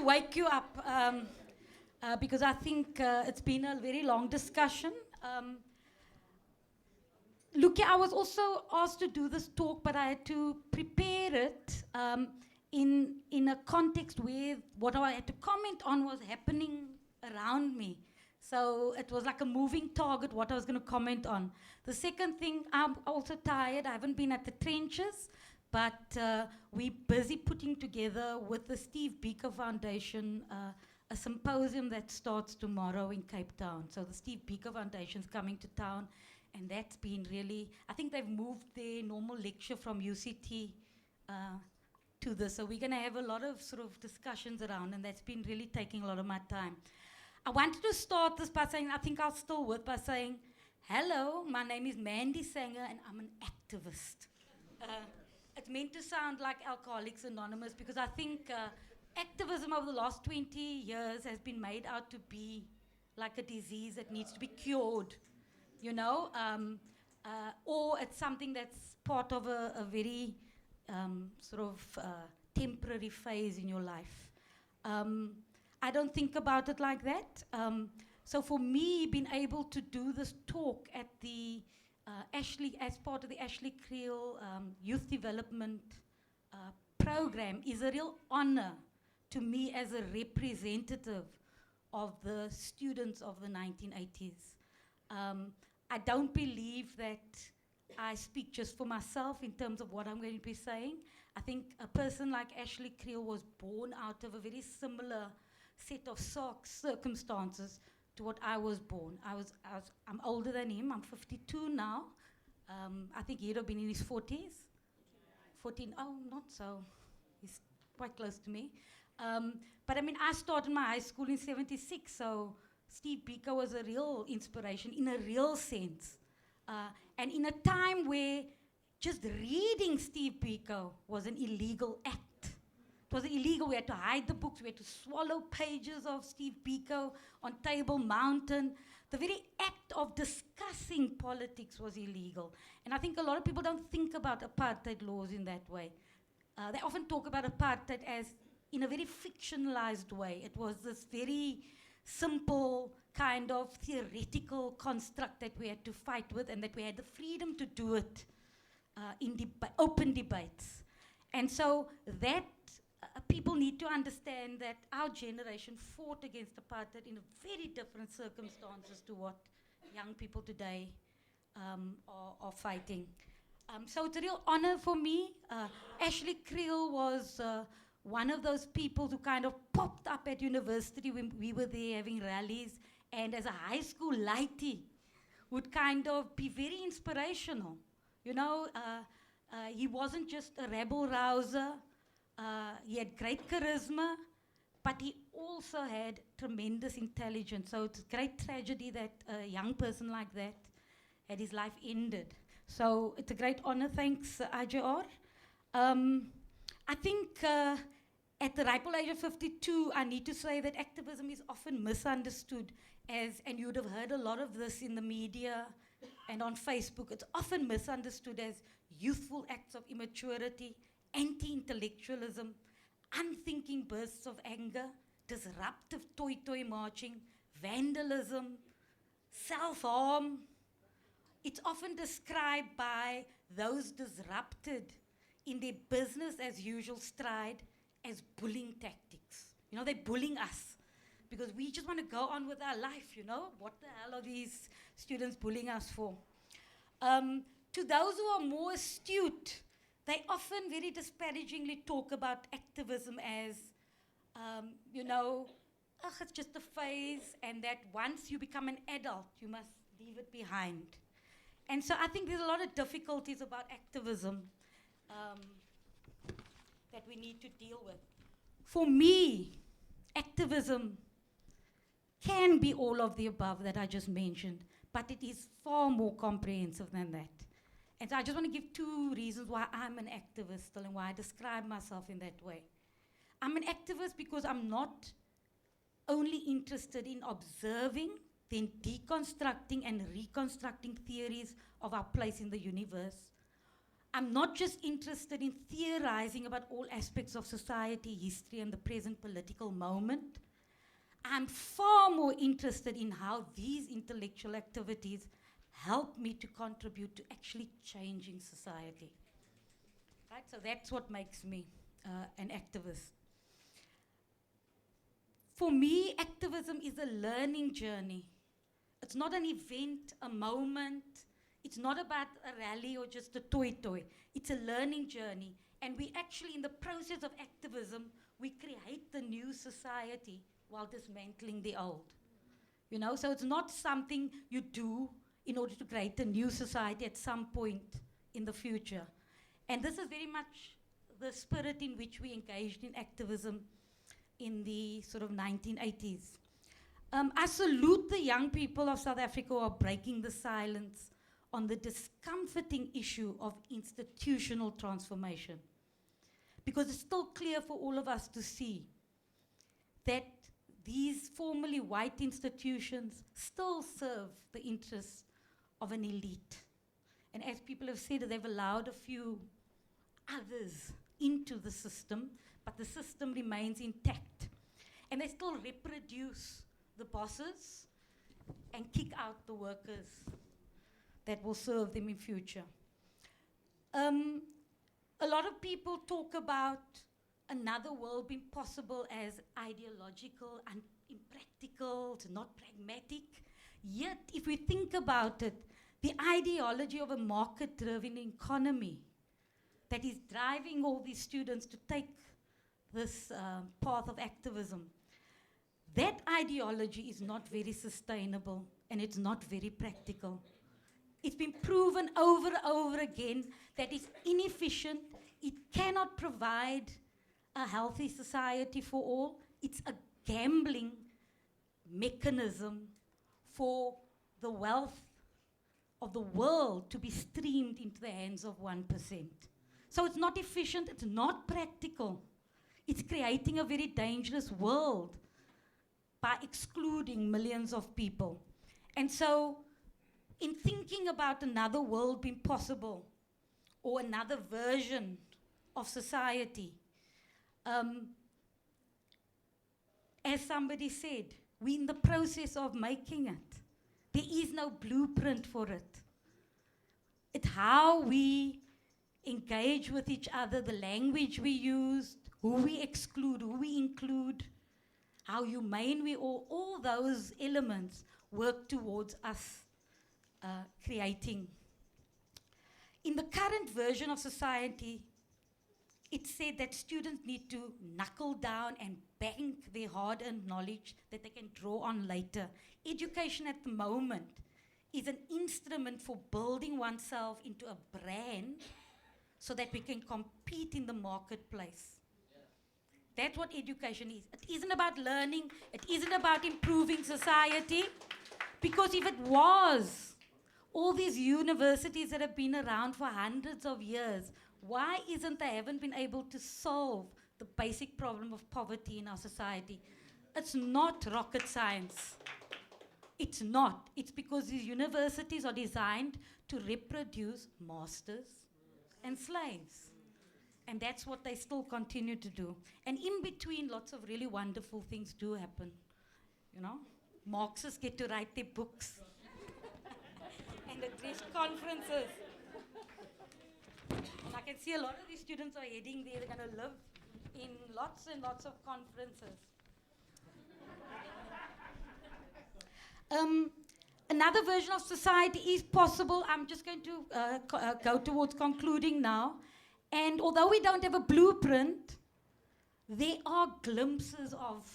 wake you up because I think it's been a very long discussion. Look, I was also asked to do this talk, but I had to prepare it in a context where what I had to comment on was happening around me. So it was like a moving target, what I was going to comment on. The second thing, I'm also tired. I haven't been at the trenches, but we're busy putting together with the Steve Biko Foundation a symposium that starts tomorrow in Cape Town. So the Steve Biko Foundation's coming to town, and that's been really, I think they've moved their normal lecture from UCT to this. So we're going to have a lot of sort of discussions around, and that's been really taking a lot of my time. I wanted to start this by saying, I think I'll still work by saying, hello, my name is Mandy Sanger, and I'm an activist. It's meant to sound like Alcoholics Anonymous, because I think activism over the last 20 years has been made out to be like a disease that needs to be cured, you know, or it's something that's part of a very sort of temporary phase in your life. I don't think about it like that. So for me, being able to do this talk at the as part of the Ashley Kriel Youth Development Program is a real honor to me as a representative of the students of the 1980s. I don't believe that I speak just for myself in terms of what I'm going to be saying. I think a person like Ashley Kriel was born out of a very similar set of circumstances to what I was born. I'm older than him. I'm 52 now. I think he'd have been in his 40s. 14, oh, not so. He's quite close to me. But I mean, I started my high school in 76, so Steve Biko was a real inspiration in a real sense. And in a time where just reading Steve Biko was an illegal act. It was illegal. We had to hide the books. We had to swallow pages of Steve Biko on Table Mountain. The very act of discussing politics was illegal. And I think a lot of people don't think about apartheid laws in that way. They often talk about apartheid as in a very fictionalized way. It was this very simple kind of theoretical construct that we had to fight with, and that we had the freedom to do it in open debates. And so that people need to understand that our generation fought against apartheid in very different circumstances to what young people today are fighting. So it's a real honor for me. Ashley Kriel was one of those people who kind of popped up at university when we were there having rallies, and as a high school lightie would kind of be very inspirational. You know, he wasn't just a rebel rouser. He had great charisma, but he also had tremendous intelligence. So it's a great tragedy that a young person like that had his life ended. So it's a great honor. Thanks, IJR. I think at the ripe old age of 52, I need to say that activism is often misunderstood as, and you would have heard a lot of this in the media and on Facebook, it's often misunderstood as youthful acts of immaturity, anti-intellectualism, unthinking bursts of anger, disruptive toy-toy marching, vandalism, self-harm. It's often described by those disrupted in their business as usual stride as bullying tactics. You know, they're bullying us because we just want to go on with our life, you know. What the hell are these students bullying us for? To those who are more astute, they often very disparagingly talk about activism as, you know, it's just a phase, and that once you become an adult, you must leave it behind. And so I think there's a lot of difficulties about activism that we need to deal with. For me, activism can be all of the above that I just mentioned, but it is far more comprehensive than that. And so I just want to give two reasons why I'm an activist still and why I describe myself in that way. I'm an activist because I'm not only interested in observing, then deconstructing and reconstructing theories of our place in the universe. I'm not just interested in theorizing about all aspects of society, history, and the present political moment. I'm far more interested in how these intellectual activities help me to contribute to actually changing society. Right? So that's what makes me an activist. For me, activism is a learning journey. It's not an event, a moment. It's not about a rally or just a toy. It's a learning journey. And we actually, in the process of activism, we create the new society while dismantling the old. You know, so it's not something you do in order to create a new society at some point in the future. And this is very much the spirit in which we engaged in activism in the sort of 1980s. I salute the young people of South Africa who are breaking the silence on the discomforting issue of institutional transformation. Because it's still clear for all of us to see that these formerly white institutions still serve the interests of an elite. And as people have said, they've allowed a few others into the system, but the system remains intact. And they still reproduce the bosses and kick out the workers that will serve them in future. A lot of people talk about another world being possible as ideological and impractical, it's not pragmatic. Yet, if we think about it, the ideology of a market-driven economy that is driving all these students to take this path of activism, that ideology is not very sustainable and it's not very practical. It's been proven over and over again that it's inefficient, it cannot provide a healthy society for all. It's a gambling mechanism for the wealth of the world to be streamed into the hands of 1%. So it's not efficient, it's not practical. It's creating a very dangerous world by excluding millions of people. And so, in thinking about another world being possible, or another version of society, as somebody said, we're in the process of making it. There is no blueprint for it. It's how we engage with each other, the language we use, who we exclude, who we include, how humane we all those elements work towards us creating. In the current version of society, it's said that students need to knuckle down and bank their hard-earned knowledge that they can draw on later. Education at the moment is an instrument for building oneself into a brand so that we can compete in the marketplace. That's what education is. It isn't about learning, it isn't about improving society, because if it was, all these universities that have been around for hundreds of years, why isn't they haven't been able to solve the basic problem of poverty in our society? It's not rocket science. It's not. It's because these universities are designed to reproduce masters and slaves. And that's what they still continue to do. And in between, lots of really wonderful things do happen. You know, Marxists get to write their books and address conferences. And I can see a lot of these students are heading there. They're going to live in lots and lots of conferences. Another version of society is possible. I'm just going to go towards concluding now. And although we don't have a blueprint, there are glimpses of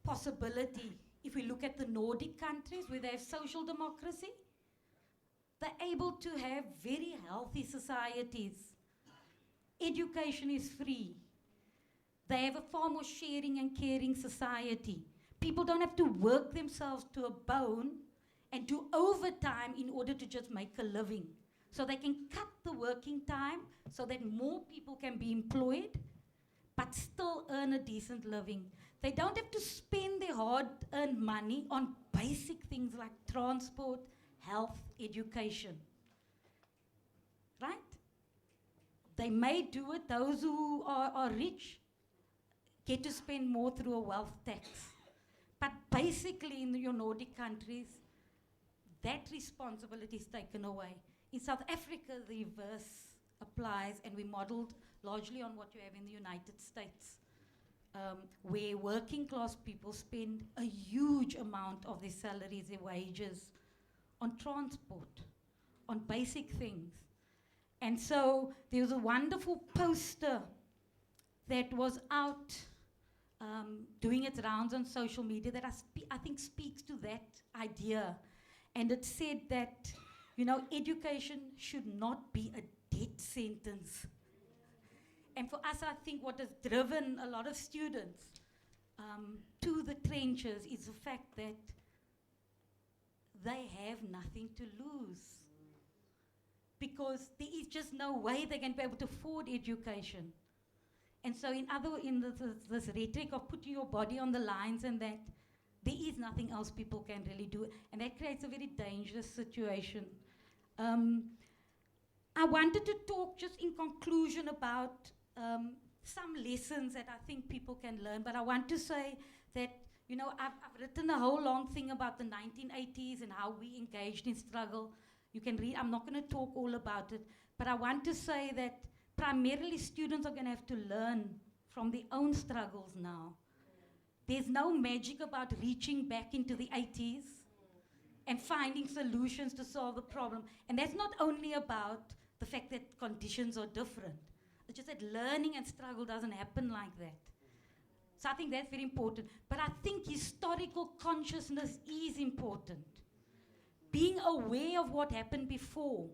possibility. If we look at the Nordic countries where they have social democracy, they're able to have very healthy societies. Education is free. They have a far more sharing and caring society. People don't have to work themselves to a bone and do overtime in order to just make a living. So they can cut the working time so that more people can be employed, but still earn a decent living. They don't have to spend their hard-earned money on basic things like transport, health, education. Right? they may do it, those who are rich get to spend more through a wealth tax. But basically in your Nordic countries, that responsibility is taken away. In South Africa, the reverse applies, and we modeled largely on what you have in the United States, where working class people spend a huge amount of their salaries, their wages, on transport, on basic things. And so there was a wonderful poster that was out doing its rounds on social media that I think speaks to that idea. And it said that, you know, education should not be a death sentence. And for us, I think what has driven a lot of students to the trenches is the fact that they have nothing to lose. Because there is just no way they can be able to afford education. And so this rhetoric of putting your body on the lines and that, there is nothing else people can really do. And that creates a very dangerous situation. I wanted to talk just in conclusion about some lessons that I think people can learn. But I want to say that, you know, I've written a whole long thing about the 1980s and how we engaged in struggle. You can read, I'm not going to talk all about it. But I want to say that primarily students are going to have to learn from their own struggles now. There's no magic about reaching back into the 80s and finding solutions to solve the problem. And that's not only about the fact that conditions are different. It's just that learning and struggle doesn't happen like that. So I think that's very important. But I think historical consciousness is important. Being aware of what happened before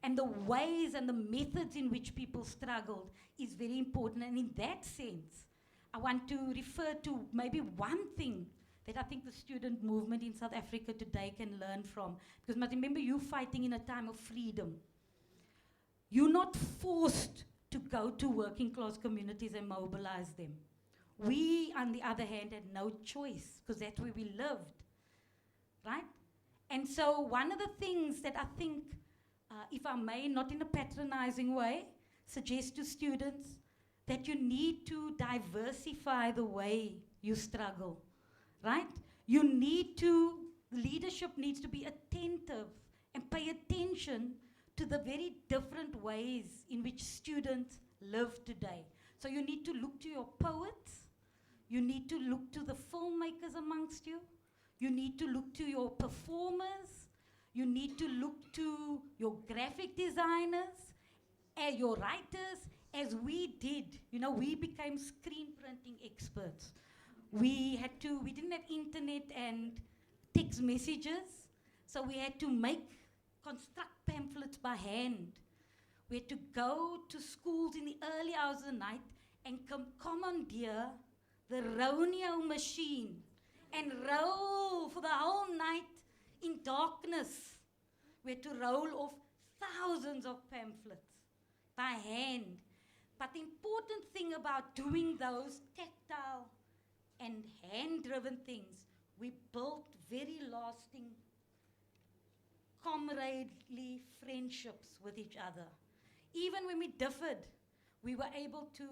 and the ways and the methods in which people struggled is very important. And in that sense, I want to refer to maybe one thing that I think the student movement in South Africa today can learn from. Because remember, you fighting in a time of freedom. You're not forced to go to working class communities and mobilize them. We, on the other hand, had no choice because that's where we lived, right? And so one of the things that I think, if I may, not in a patronizing way, suggest to students that you need to diversify the way you struggle, right? You need to, leadership needs to be attentive and pay attention to the very different ways in which students live today. So you need to look to your poets, you need to look to the filmmakers amongst you, you need to look to your performers, you need to look to your graphic designers, your writers, as we did. You know, we became screen printing experts. We didn't have internet and text messages, so we had to construct pamphlets by hand. We had to go to schools in the early hours of the night and commandeer the Roneo machine and roll for the whole night in darkness. We had to roll off thousands of pamphlets by hand. But the important thing about doing those tactile and hand-driven things, we built very lasting comradely friendships with each other. Even when we differed, we were able to,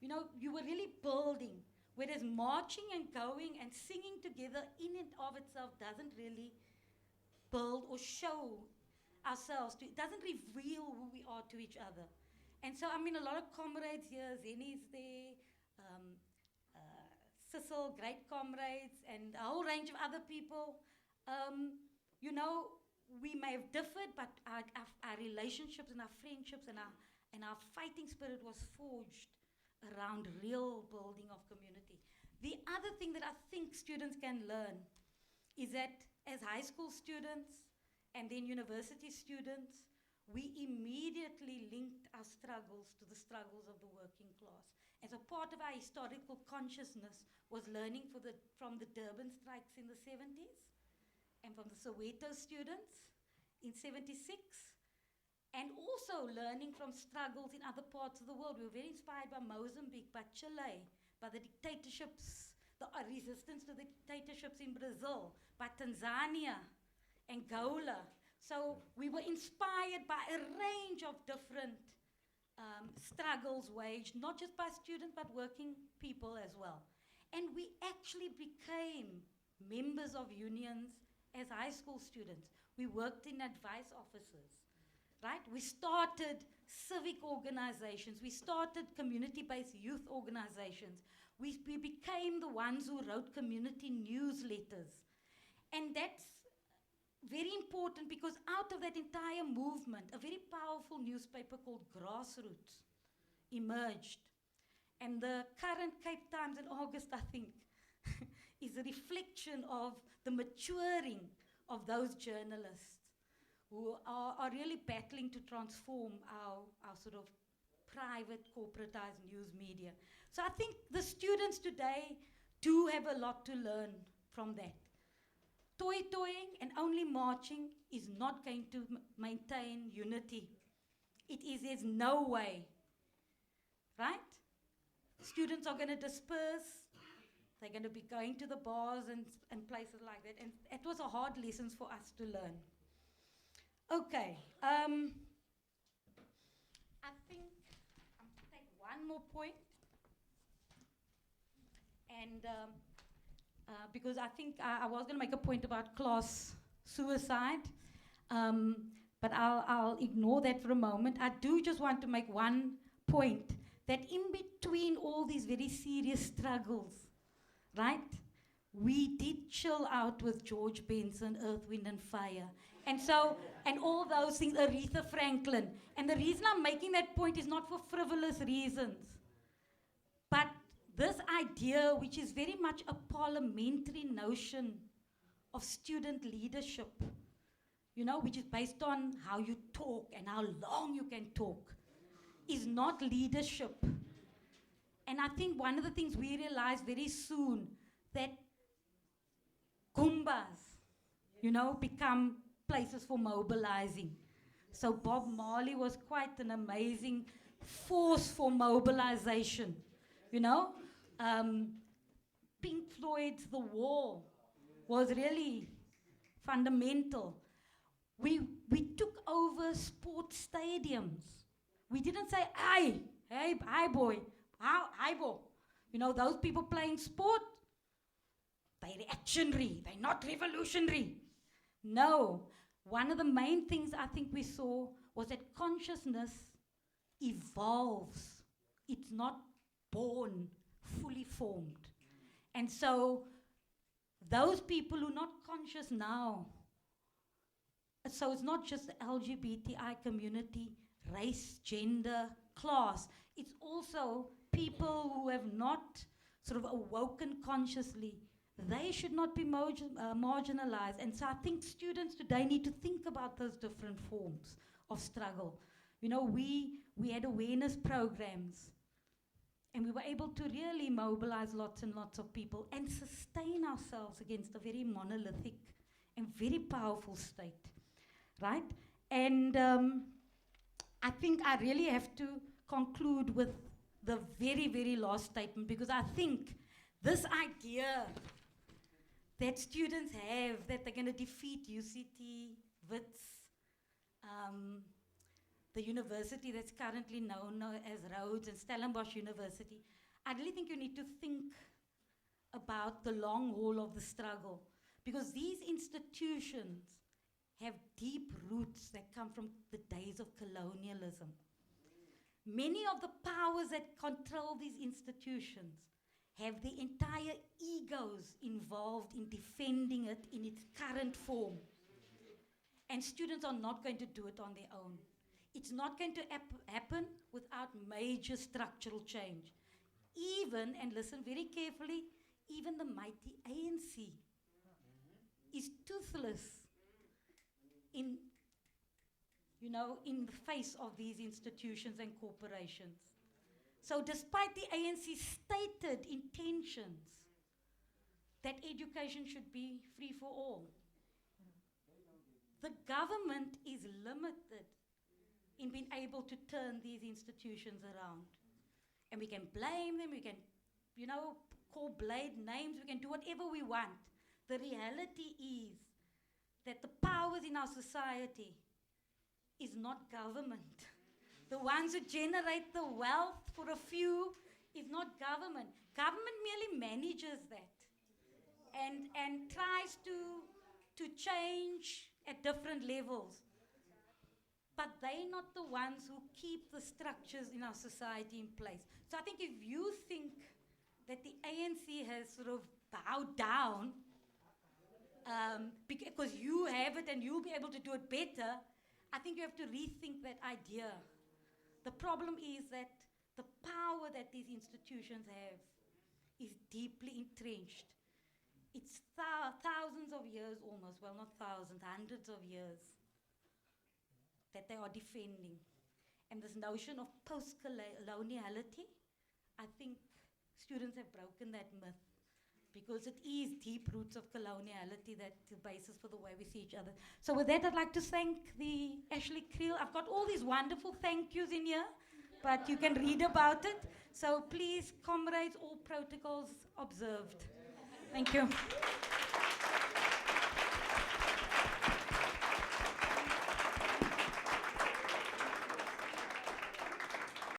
you know, you were really building. Whereas marching and going and singing together in and of itself doesn't really build or show ourselves. It doesn't reveal who we are to each other. And so, I mean, a lot of comrades here, Zenny's there, Sissel, great comrades, and a whole range of other people. You know, we may have differed, but our relationships and our friendships and our fighting spirit was forged around real building of community. The other thing that I think students can learn is that as high school students and then university students, we immediately linked our struggles to the struggles of the working class. And so part of our historical consciousness was learning from the Durban strikes in the 70s and from the Soweto students in 76, and also learning from struggles in other parts of the world. We were very inspired by Mozambique, by Chile, by the dictatorships, the resistance to the dictatorships in Brazil, by Tanzania, Angola. So we were inspired by a range of different struggles waged, not just by students, but working people as well. And we actually became members of unions as high school students. We worked in advice offices, right? We started civic organizations. We started community-based youth organizations. We became the ones who wrote community newsletters. And that's very important because out of that entire movement, a very powerful newspaper called Grassroots emerged. And the current Cape Times in August, I think, is a reflection of the maturing of those journalists who are really battling to transform our sort of private, corporatized news media. So I think the students today do have a lot to learn from that. Toying and only marching is not going to maintain unity. There's no way, right? Students are going to disperse. They're going to be going to the bars and places like that. And it was a hard lesson for us to learn. Okay. I think I'm going to take one more point. And because I think I was going to make a point about class suicide. But I'll ignore that for a moment. I do just want to make one point that in between all these very serious struggles, right, we did chill out with George Benson, Earth, Wind and Fire. And so, and all those things, Aretha Franklin. And the reason I'm making that point is not for frivolous reasons, but this idea, which is very much a parliamentary notion of student leadership, you know, which is based on how you talk and how long you can talk, is not leadership. And I think one of the things we realized very soon, that Goombas, you know, become places for mobilizing. So Bob Marley was quite an amazing force for mobilization, you know. Pink Floyd's The Wall was really fundamental. We took over sports stadiums. We didn't say, hey boy, hi boy. You know, those people playing sport, they're reactionary, they're not revolutionary. No, one of the main things I think we saw was that consciousness evolves. It's not born fully formed. And so those people who are not conscious now, so it's not just the LGBTI community, race, gender, class. It's also people who have not sort of awoken consciously. They should not be marginalized. And so I think students today need to think about those different forms of struggle. You know, we had awareness programs, and we were able to really mobilize lots and lots of people and sustain ourselves against a very monolithic and very powerful state, right? And I think I really have to conclude with the very, very last statement, because I think this idea that students have that they're going to defeat UCT, WITS, the university that's currently known as Rhodes and Stellenbosch University, I really think you need to think about the long haul of the struggle, because these institutions have deep roots that come from the days of colonialism. Many of the powers that control these institutions have the entire egos involved in defending it in its current form. And students are not going to do it on their own. It's not going to happen without major structural change. Even, and listen very carefully, even the mighty ANC is toothless in the face of these institutions and corporations. So despite the ANC's stated intentions that education should be free for all, the government is limited in being able to turn these institutions around. And we can blame them, we can, call blade names, we can do whatever we want. The reality is that the powers in our society is not government. The ones who generate the wealth for a few is not government. Government merely manages that and tries to change at different levels. But they're not the ones who keep the structures in our society in place. So I think if you think that the ANC has sort of bowed down because you have it and you'll be able to do it better, I think you have to rethink that idea. The problem is that the power that these institutions have is deeply entrenched. It's thousands of years almost, well, not thousands, hundreds of years that they are defending. And this notion of post-coloniality, I think students have broken that myth because it is deep roots of coloniality that's the basis for the way we see each other. So with that, I'd like to thank the Ashley Kriel. I've got all these wonderful thank yous in here, but you can read about it. So please, comrades, all protocols observed. Thank you.